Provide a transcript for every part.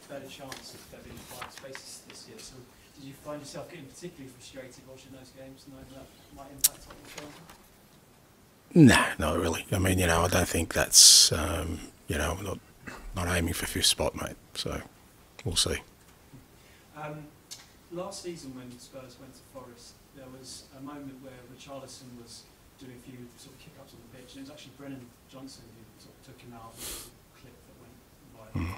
better chance of there being 5 spaces this year. So did you find yourself getting particularly frustrated watching those games, knowing that might impact on the show? No, not really. I mean, I don't think that's, not aiming for 5th spot, mate. So we'll see. Last season when Spurs went to Forest, there was a moment where Richarlison was doing a few sort of kick-ups on the pitch, and it was actually Brennan Johnson who sort of took him out. There was a clip that went viral.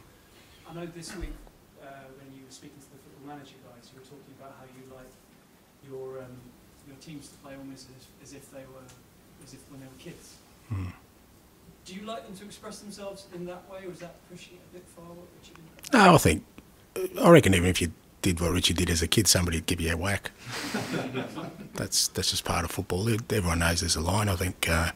I know this week when you were speaking to the Football Manager guys, you were talking about how you like your teams to play almost as if when they were kids. Do you like them to express themselves in that way, or is that pushing it a bit far? What Richard did? No, I reckon even if you did what Richard did as a kid, somebody would give you a whack. That's just part of football. Everyone knows there's a line. I think, and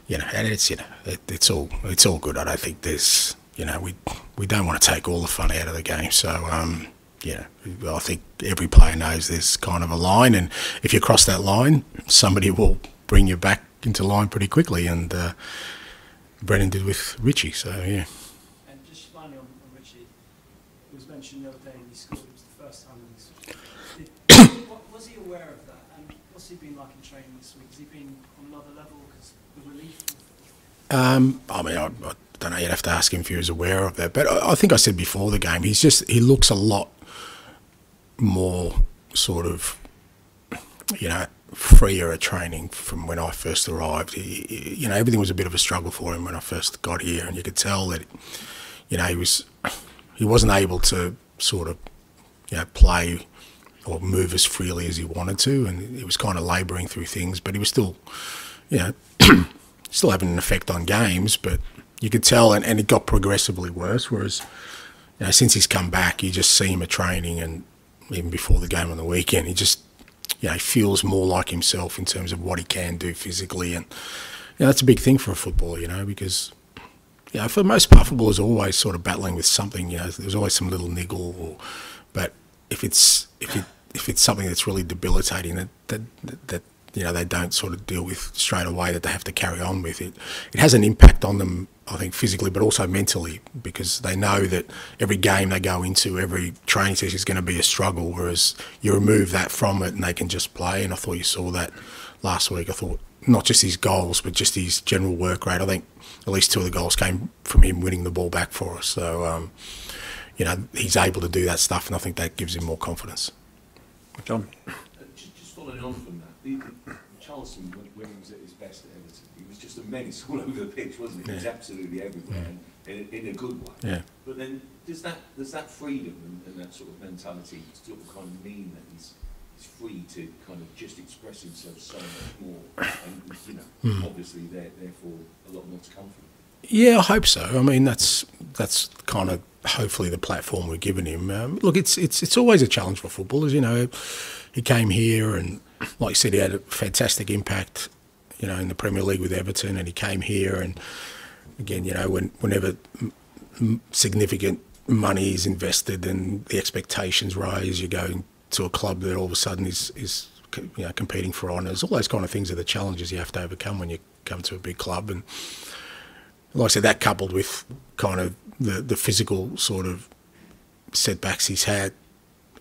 it's all good. I don't think there's, we don't want to take all the fun out of the game. So, I think every player knows there's kind of a line, and if you cross that line, somebody will bring you back into line pretty quickly, and Brennan did with Richie. So yeah. And just finally on Richie, it was mentioned the other day he scored. It was the first time in his. Was he aware of that? And what's he been like in training this week? Has he been on another level? Because the relief. I mean, I don't know. You'd have to ask him if he was aware of that. But I think I said before the game, he looks a lot more sort of, freer at training from when I first arrived. Everything was a bit of a struggle for him when I first got here, and you could tell that, he wasn't able to sort of, play or move as freely as he wanted to, and he was kind of labouring through things, but he was still, still having an effect on games, but you could tell, and it got progressively worse, whereas, since he's come back, you just see him at training, and even before the game on the weekend, he just, he feels more like himself in terms of what he can do physically, and that's a big thing for a footballer, because for the most part, football is always sort of battling with something. There's always some little niggle, but if it's something that's really debilitating that they don't sort of deal with straight away, that they have to carry on with it has an impact on them, I think, physically, but also mentally, because they know that every game they go into, every training session is going to be a struggle, whereas you remove that from it and they can just play. And I thought you saw that last week. I thought not just his goals, but just his general work rate. I think at least 2 of the goals came from him winning the ball back for us. So, he's able to do that stuff, and I think that gives him more confidence. John? Just following on from that, Charleston, when he was at his best at Everton, he was just a menace all over the pitch, wasn't he? He was absolutely everywhere, and in a good way. Yeah. But then, does that freedom and that sort of mentality sort of kind of mean that he's free to kind of just express himself so much more, and obviously therefore a lot more to come from him? Yeah, I hope so. I mean, that's kind of hopefully the platform we're giving him. Look, it's always a challenge for footballers. He came here, and like you said, he had a fantastic impact, in the Premier League with Everton, and he came here, and again, whenever significant money is invested and the expectations rise, you're going to a club that all of a sudden is competing for honours. All those kind of things are the challenges you have to overcome when you come to a big club, and like I said, that coupled with kind of the physical sort of setbacks he's had,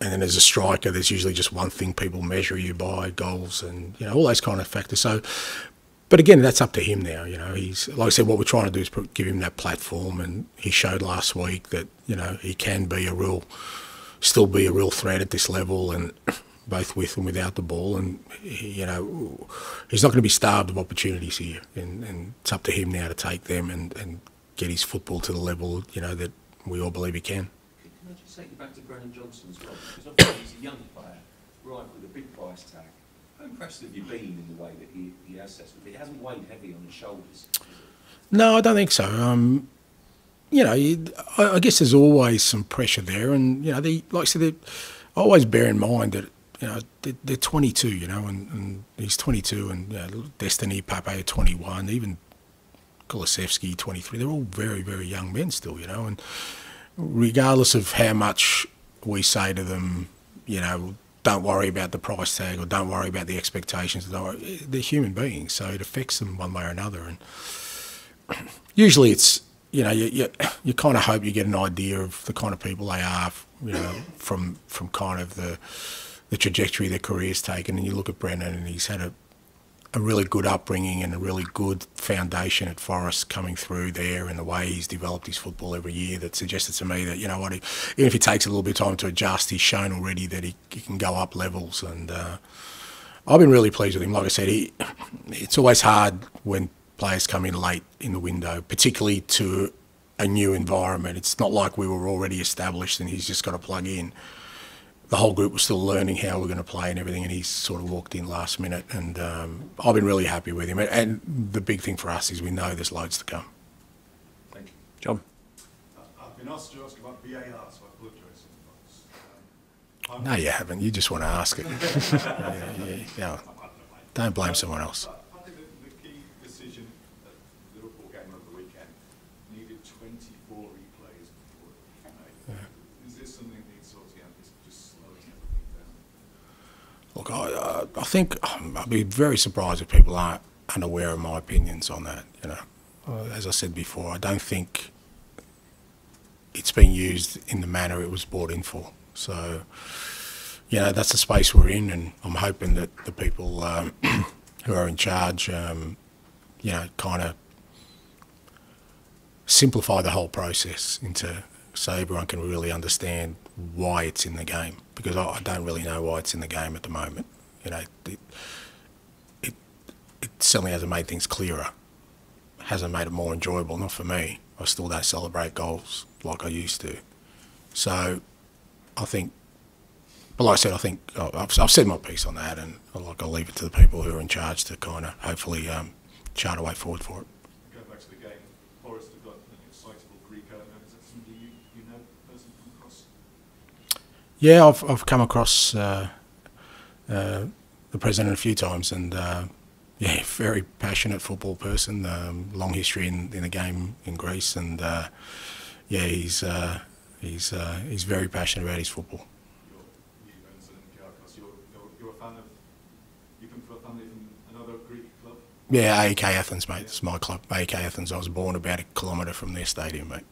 and then as a striker, there's usually just one thing people measure you by, goals, and all those kind of factors. So, but again, that's up to him now. He's, like I said, what we're trying to do is give him that platform, and he showed last week that he can be still be a real threat at this level, and both with and without the ball, and he's not going to be starved of opportunities here, and it's up to him now to take them and get his football to the level that we all believe he can. Can I just take you back to Brennan Johnson as well? Because obviously he's a young player, right, with a big price tag. How impressed have you been in the way that he has set it? It hasn't weighed heavy on his shoulders. No, I don't think so. I guess there's always some pressure there, and like I said, I always bear in mind that they're 22, and he's 22, and Destiny, Pape, 21, even Kulusevski, 23. They're all very, very young men still, and regardless of how much we say to them, don't worry about the price tag or don't worry about the expectations, they're human beings, so it affects them one way or another. And usually it's you know, you kind of hope you get an idea of the kind of people they are, you know, from kind of the trajectory their career's taken. And you look at Brennan, and he's had a really good upbringing and a really good foundation at Forest coming through there, and the way he's developed his football every year, that suggested to me that, you know what, even if it takes a little bit of time to adjust, he's shown already that he can go up levels. And I've been really pleased with him. Like I said, it's always hard when players come in late in the window, particularly to a new environment. It's not like we were already established and he's just got to plug in. The whole group was still learning how we're going to play and everything, and he's sort of walked in last minute, and I've been really happy with him. And the big thing for us is we know there's loads to come. Thank you. John? I've been asked to ask about VAR, so I apologise. No, you haven't. You just want to ask it. Yeah. Don't blame someone else. I think the key decision at the Liverpool game over the weekend needed 24 replays before it was made. Is this something that needs sorting out? Is it just slowing everything down? Look, I think I'd be very surprised if people aren't unaware of my opinions on that. You know, as I said before, I don't think it's being used in the manner it was brought in for. So, you know, that's the space we're in, and I'm hoping that the people who are in charge, you know, kind of simplify the whole process so everyone can really understand why it's in the game, because I don't really know why it's in the game at the moment. You know, it certainly hasn't made things clearer, hasn't made it more enjoyable, not for me. I still don't celebrate goals like I used to. So I think, but like I said, I think I've said my piece on that, and I'll leave it to the people who are in charge to kind of hopefully chart a way forward for it. Going back to the game, Forest have got an excitable Greek element. Is that somebody you know personally come across? Yeah, I've come across the president a few times, and yeah, very passionate football person. Long history in the game in Greece, and yeah, he's very passionate about his football. You're a fan of, you come from a family from another Greek club? Yeah, AEK Athens, mate. It's my club. AEK Athens. I was born about 1 kilometre from their stadium, mate.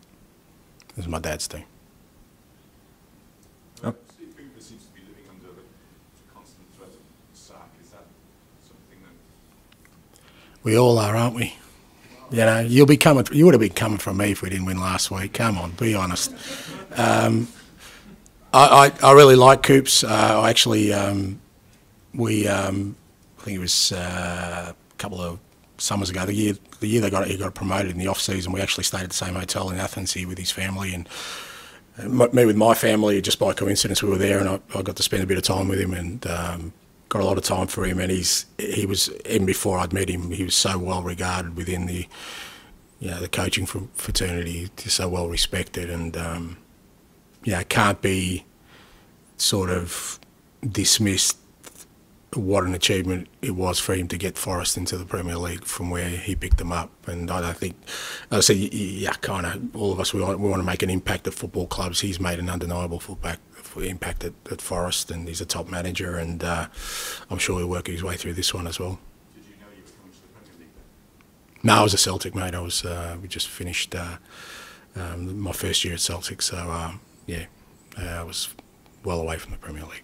It was my dad's team. Steve Cooper seems to be living under the constant threat of sack. Is that something that... We all are, aren't we? You know, you would have been coming from me if we didn't win last week. Come on, be honest. I really like Coops. I actually, I think it was a couple of summers ago, the year he got promoted in the off season. We actually stayed at the same hotel in Athens here with his family, and me with my family. Just by coincidence, we were there, and I got to spend a bit of time with him, and got a lot of time for him. And he was, even before I'd met him, he was so well regarded within the coaching fraternity. He's so well respected, and it can't be sort of dismissed what an achievement it was for him to get Forest into the Premier League from where he picked them up. And I don't think, as I said, kind of all of us, we want to make an impact at football clubs. He's made an undeniable impact at Forest, and he's a top manager, and I'm sure he'll work his way through this one as well. Did you know you were coming to the Premier League then? No, I was a Celtic, mate. We just finished my first year at Celtic, so I was well away from the Premier League.